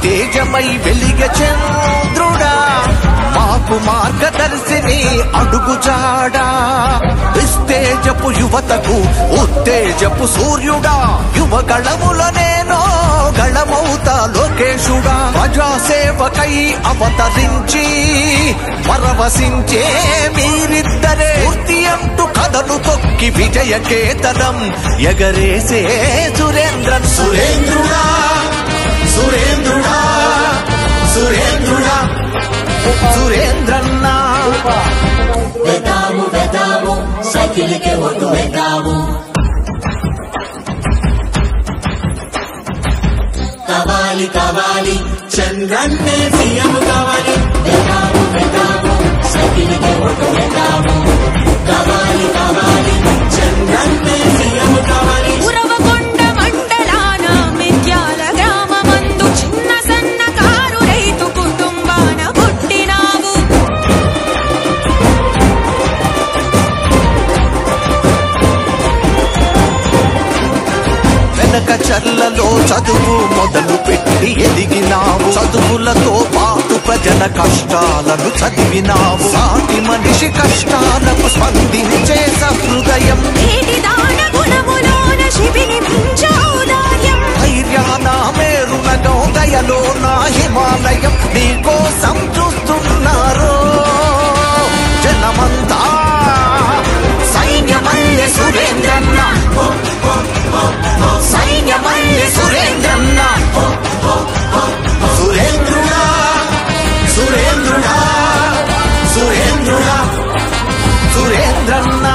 తేజమై వెలిగె చంద్రుడా మాకు మార్గదర్శిని అడుగుజాడా నిస్తేజపు యువతకు ఉత్తేజపు సూర్యుడా యువగళముల నేనో గళమౌతా లోకేశుడా ప్రజాసేవకై అవతరించి పరవశించే మీరిద్దరే పూర్తి అంటూ కథను తొక్కి విజయకేతనం ఎగరేసే సురేంద్రన్ సురేంద్రుడా సురేంద్రుడా సురేంద్రుడా సురేంద్రన్నా వెదాము వెదాము సైకిల్కే ఓటు వెదాము కావాలి కావాలి చంద్రన్నే సీఎం కావాలి వెదాము వెదాము సైకిల్కే ఓటు వెదాము కావాలి కావాలి చంద్రన్నే సీఎం కావాలి ఉరవకొండ మండలాన మిద్యాల గ్రామమందు చిన్న సన్నకారు రైతు కుటుంబాన పుట్టినావు వెనక చర్లలో చదువు మొదలు పెట్టి ఎదిగినావు చదువులతో పాటు ప్రజల కష్టాలను చదివినావు సాటి మనిషి కష్టాలకు స్పందించే సహృదయం నేటి దాన గుణములోన శిబిని ఔదార్యం ధైర్యాన మేరున గౌదయలో నా హిమాలయం నీకోసం చూస్తున్నారు జనమంతా సైన్యమల్లె సురేంద్రన్న సైన్యమల్లె సురేంద్రన్న సురేంద్రుడా సురేంద్రుడా సురేంద్రుడా సురేంద్రన్న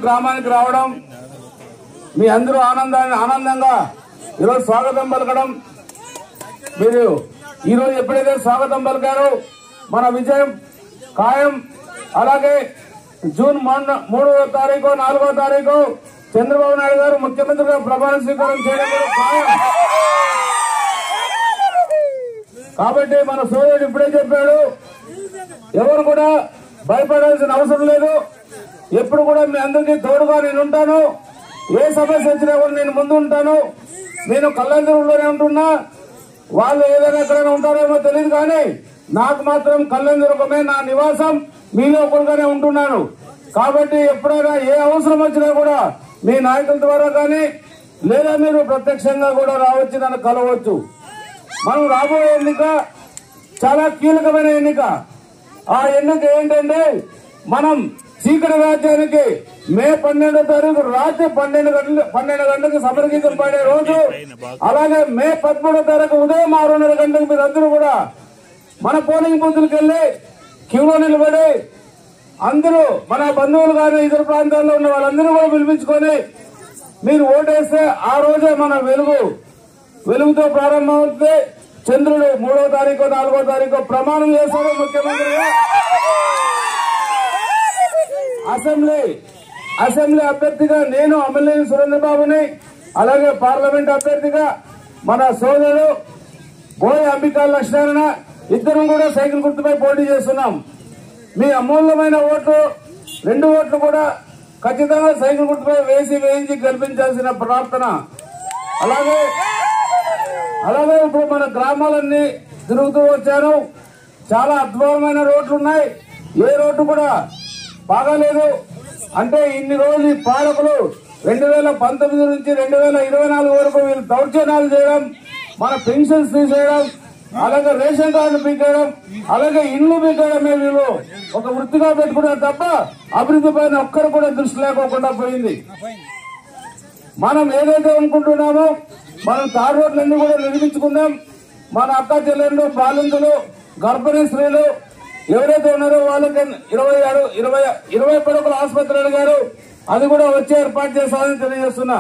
గ్రామానికి రావడం మీ అందరూ ఆనందంగా ఈరోజు స్వాగతం పలకడం మీరు ఈరోజు ఎప్పుడైతే స్వాగతం పలికారో మన విజయం ఖాయం. అలాగే జూన్ 3వ తారీఖు 4వ తారీఖు చంద్రబాబు నాయుడు గారు ముఖ్యమంత్రిగా ప్రమాణ స్వీకారం చేయడం కూడా ఖాయం. కాబట్టి మన సోదరుడు ఇప్పుడే చెప్పాడు, ఎవరు కూడా భయపడాల్సిన అవసరం లేదు. ఎప్పుడు కూడా మీ అందరికీ తోడుగా నేను ఉంటాను. ఏ సమస్య వచ్చినా కూడా నేను ముందు ఉంటాను. నేను కళ్యాణదుర్గంలోనే ఉంటున్నా, వాళ్ళు ఏదైనా ఎక్కడైనా ఉంటారేమో తెలియదు, కానీ నాకు మాత్రం కళ్యాణదుర్గమే నా నివాసం. మీలో ఒకరుగానే ఉంటున్నాను. కాబట్టి ఎప్పుడైనా ఏ అవసరం వచ్చినా కూడా మీ నాయకుల ద్వారా కానీ లేదా మీరు ప్రత్యక్షంగా కూడా రావచ్చు, నన్ను కలవచ్చు. మనం రాబోయే ఎన్నిక చాలా కీలకమైన ఎన్నిక. ఆ ఎన్నిక ఏంటంటే, మనం చీకటి రాజ్యానికి మే 12వ తారీఖు రాత్రి 12 గంటలకు సమరగీతం పాడే రోజు, అలాగే మే 13వ తారీఖు ఉదయం 6:30 గంటలకు మీరందరూ కూడా మన పోలింగ్ బూత్లకు వెళ్లి క్యూలో నిలబడి అందరూ మన బంధువులు కానీ ఇతర ప్రాంతాల్లో ఉన్న వాళ్ళందరూ కూడా పిలిపించుకొని మీరు ఓటేస్తే ఆ రోజే మన వెలుగుతో ప్రారంభమవుతుంది. చంద్రుడు 3వ తారీఖు 4వ తారీఖు ప్రమాణం చేశారు ముఖ్యమంత్రిగా. అసెంబ్లీ అభ్యర్థిగా నేను అమలేని సురేంద్రబాబుని, అలాగే పార్లమెంట్ అభ్యర్థిగా మన సోదరుడు బోయ అంబికా లక్ష్మణ ఇద్దరం కూడా సైకిల్ గుర్తుపై పోటీ చేస్తున్నాం. మీ అమూల్యమైన ఓట్లు 2 ఓట్లు కూడా ఖచ్చితంగా సైకిల్ గుర్తుపై వేయించి గెలిపించాల్సిన ప్రార్థన. అలాగే ఇప్పుడు మన గ్రామాలన్నీ తిరుగుతూ వచ్చాను. చాలా అద్భుతమైన రోడ్లు ఉన్నాయి. ఏ రోడ్డు కూడా బాగాలేదు. అంటే ఇన్ని రోజులు ఈ పాలకులు 2019 నుంచి 2024 వరకు వీళ్ళు దౌర్జన్యాలు చేయడం, మన పెన్షన్స్ తీసేయడం, అలాగే రేషన్ కార్డులు పీకేయడం, అలాగే ఇల్లు పీకేయడమే వీళ్ళు ఒక వృత్తిగా పెట్టుకున్నారు తప్ప అభివృద్ధి పైన ఒక్కరు కూడా దృష్టి లేకోకుండా పోయింది. మనం ఏదైతే అనుకుంటున్నామో మనం తార్ రోడ్లన్నీ కూడా నిర్మించుకుందాం. మన అక్క చెల్లెళ్ళు, బాలింతలు, గర్భిణీ స్త్రీలు ఎవరైతే ఉన్నారో వాళ్ళకి 20 పడకల ఆసుపత్రి అడిగారు. అది కూడా వచ్చే ఏర్పాటు చేస్తామని తెలియజేస్తున్నా.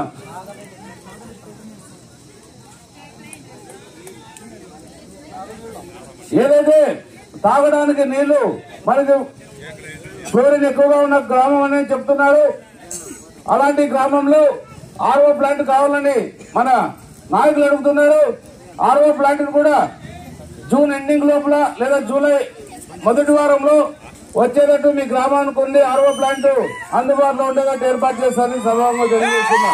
ఏదైతే తాగడానికి నీళ్లు మనకి ఫ్లోరిన్ ఎక్కువగా ఉన్న గ్రామం అని చెప్తున్నారు. అలాంటి గ్రామంలో RO ప్లాంట్ కావాలని మన నాయకులు అడుగుతున్నారు. RO ప్లాంట్ కూడా జూన్ ఎండింగ్ లోపల లేదా జూలై మొదటి వారంలో వచ్చేటట్టు మీ గ్రామానికి ఉంది ఆర్ఓ ప్లాంట్ అందుబాటులో ఉండేటట్టు ఏర్పాటు చేస్తారని సభాముగా తెలియజేస్తున్నా.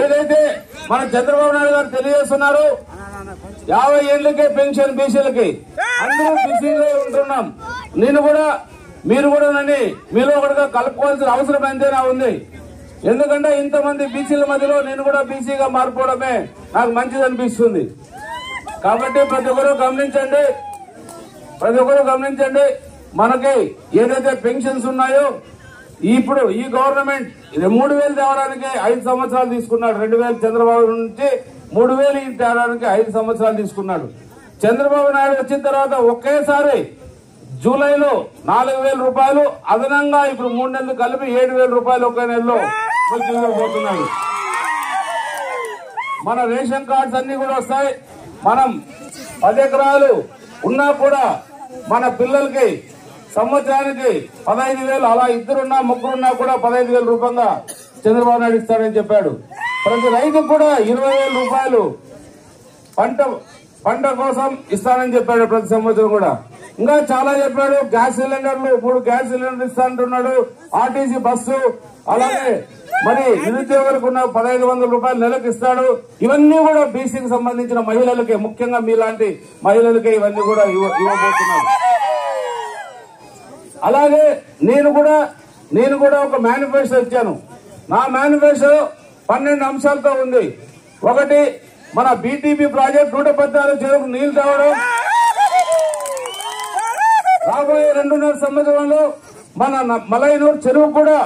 ఏదైతే మన చంద్రబాబు నాయుడు గారు తెలియజేస్తున్నారు 50 ఏళ్లకే పెన్షన్ బీసీలకి అందరూ బీసీలో ఉంటున్నాం. నేను కూడా మీరు కూడా నన్ను మీలో ఒకటిగా కలుపుకోవాల్సిన అవసరం ఎంతైనా ఉంది. ఎందుకంటే ఇంతమంది బీసీల మధ్యలో నేను కూడా బీసీగా మారిపోవడమే నాకు మంచిది అనిపిస్తుంది. కాబట్టి ప్రతి ఒక్కరూ గమనించండి. మనకి ఏదైతే పెన్షన్స్ ఉన్నాయో ఇప్పుడు ఈ గవర్నమెంట్ 3,000 తేవడానికి 5 సంవత్సరాలు తీసుకున్నాడు. 2,000 చంద్రబాబు నుంచి 3,000 తేవడానికి 5 సంవత్సరాలు తీసుకున్నాడు. చంద్రబాబు నాయుడు వచ్చిన తర్వాత ఒకేసారి జూలైలో 4,000 రూపాయలు అదనంగా ఇప్పుడు 3 నెలలు కలిపి 7,000 రూపాయలు ఒకే నెలలో పోతున్నాడు. మన రేషన్ కార్డ్స్ అన్ని కూడా వస్తాయి. మనం 10 ఎకరాలు ఉన్నా కూడా మన పిల్లలకి సంవత్సరానికి 15,000 అలా ఇద్దరున్నా ముగ్గురున్నా కూడా 15,000 రూపాయలుగా చంద్రబాబు నాయుడు ఇస్తాడని చెప్పాడు. ప్రతి రైతుకు కూడా 20,000 రూపాయలు పంట కోసం ఇస్తానని చెప్పాడు ప్రతి సంవత్సరం కూడా. ఇంకా చాలా చెప్పాడు. గ్యాస్ సిలిండర్లు 3 గ్యాస్ సిలిండర్లు ఇస్తా అంటున్నాడు. ఆర్టీసీ బస్సు అలాగే మరి నిరుద్యోగులకు ఉన్న 1,500 రూపాయలు నెలకు ఇస్తాడు. ఇవన్నీ కూడా బీసీకి సంబంధించిన మహిళలకే, ముఖ్యంగా మీలాంటి మహిళలకే ఇవన్నీ కూడా ఇవ్వబోతున్నాడు. అలాగే నేను కూడా ఒక మేనిఫెస్టో ఇచ్చాను. నా మేనిఫెస్టో 12 అంశాలతో ఉంది. ఒకటి, మన బీటీపీ ప్రాజెక్ట్ 114 చెరువుకు నీళ్లు తేవడం. రాబోయే 2.5 సంవత్సరంలో మన మలైనూరు చెరువు కూడా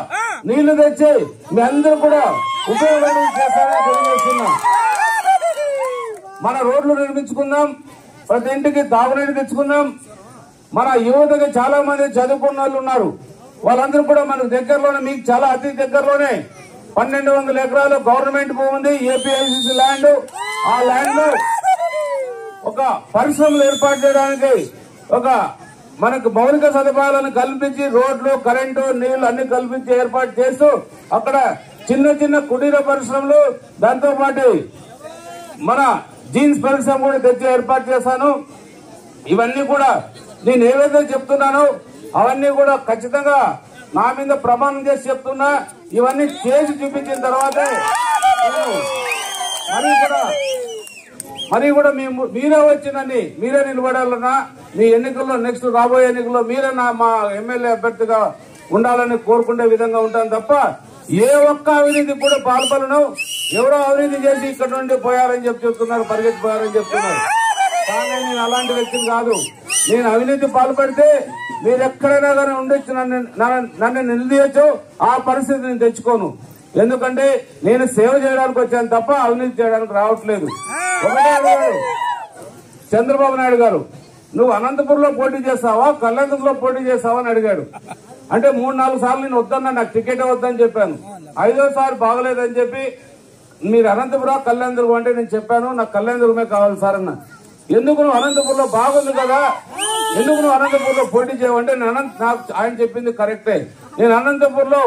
నీళ్లు తెచ్చి మీ అందరూ కూడా ఉపయోగం చేస్తారని తెలియజేస్తున్నా. మన రోడ్లు నిర్మించుకుందాం, ప్రతి ఇంటికి తాగునీరు తెచ్చుకుందాం. మన యువతకి చాలా మంది చదువుకున్న వాళ్ళు ఉన్నారు. వాళ్ళందరూ కూడా మనకు దగ్గరలోనే, మీకు చాలా అతి దగ్గరలోనే 1,200 ఎకరాలు గవర్నమెంట్ భూమి ఉంది, ఏపీఐసిసి ల్యాండ్. ఆ ల్యాండ్ లో ఒక పరిశ్రమలు ఏర్పాటు చేయడానికి మనకు మౌలిక సదుపాయాలను కల్పించి రోడ్లు, కరెంటు, నీళ్లు అన్ని కల్పించి ఏర్పాటు చేస్తూ అక్కడ చిన్న కుటీర పరిశ్రమలు, దాంతో పాటు మన జీన్స్ పరిశ్రమ కూడా తెచ్చి ఏర్పాటు చేశాను. ఇవన్నీ కూడా నేను ఏవైతే చెప్తున్నానో అవన్నీ కూడా ఖచ్చితంగా నా మీద ప్రమాణం చేసి చెప్తున్నా. ఇవన్నీ చేసి చూపించిన తర్వాతే మరి కూడా మీరే వచ్చిందని మీరే నిలబడాలన్నా, మీ ఎన్నికల్లో నెక్స్ట్ రాబోయే ఎన్నికల్లో మీరే మా ఎమ్మెల్యే అభ్యర్థిగా ఉండాలని కోరుకునే విధంగా ఉంటాను తప్ప ఏ ఒక్క అవినీతి కూడా పాల్పడను. ఎవరో అవినీతి చేసి ఇక్కడ నుండి పోయారని చెప్తున్నారు, పరిగెత్తిపోయారని చెప్తున్నారు. కానీ నేను అలాంటి వ్యక్తిని కాదు. నేను అవినీతి పాల్పడితే మీరు ఎక్కడైనా కానీ ఉండొచ్చు, నన్ను నిలదీయచ్చు. ఆ పరిస్థితి నేను తెచ్చుకోను. ఎందుకంటే నేను సేవ చేయడానికి వచ్చాను తప్ప అవినీతి చేయడానికి రావట్లేదు. ఒకటే అడిగాడు చంద్రబాబు నాయుడు గారు, నువ్వు అనంతపురంలో పోటీ చేస్తావా, కళ్యాణదుర్గంలో పోటీ చేస్తావా అని అడిగాడు. అంటే 3-4 సార్లు నేను వద్దన్నా, నాకు టికెట్ వద్దని చెప్పాను. 5వ బాగలేదని చెప్పి మీరు అనంతపురం కళ్యాణదుర్గం అంటే నేను చెప్పాను, నాకు కళ్యాణదుర్గమే కావాలి సార్ అన్న. ఎందుకు నువ్వు అనంతపురంలో బాగుంది కదా, ఎందుకు నువ్వు అనంతపురంలో పోటీ చేయవంటే నాకు ఆయన చెప్పింది కరెక్టే. నేను అనంతపురంలో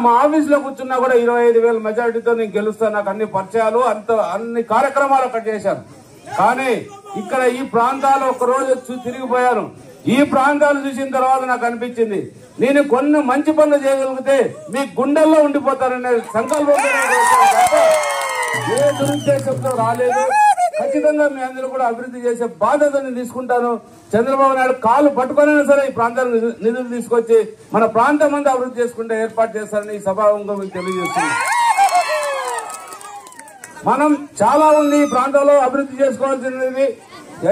మా ఆఫీస్ లో కూర్చున్నా కూడా 25,000 మెజారిటీతో నేను గెలుస్తాను. నాకు అన్ని పరిచయాలు, అన్ని కార్యక్రమాలు అక్కడ చేశాను. కానీ ఇక్కడ ఈ ప్రాంతాలు ఒక్కరోజు తిరిగిపోయాను. ఈ ప్రాంతాలు చూసిన తర్వాత నాకు అనిపించింది, నేను కొన్ని మంచి పనులు చేయగలిగితే మీ గుండెల్లో ఉండిపోతారనే సంకల్పం ఏ దురుద్దేశంతో రాలేదు. ఖచ్చితంగా మీ అందరూ కూడా అభివృద్ధి చేసే బాధ్యతని తీసుకుంటాను. చంద్రబాబు నాయుడు కాలు పట్టుకునైనా సరే ఈ ప్రాంతానికి నిధులు తీసుకొచ్చి మన ప్రాంతం అంతా అభివృద్ధి చేసుకుంటే ఏర్పాటు చేస్తారని ఈ సభాముఖంగా మీకు తెలియజేస్తున్నాను. మనం చాలా ఉంది ఈ ప్రాంతంలో అభివృద్ధి చేసుకోవాల్సినది.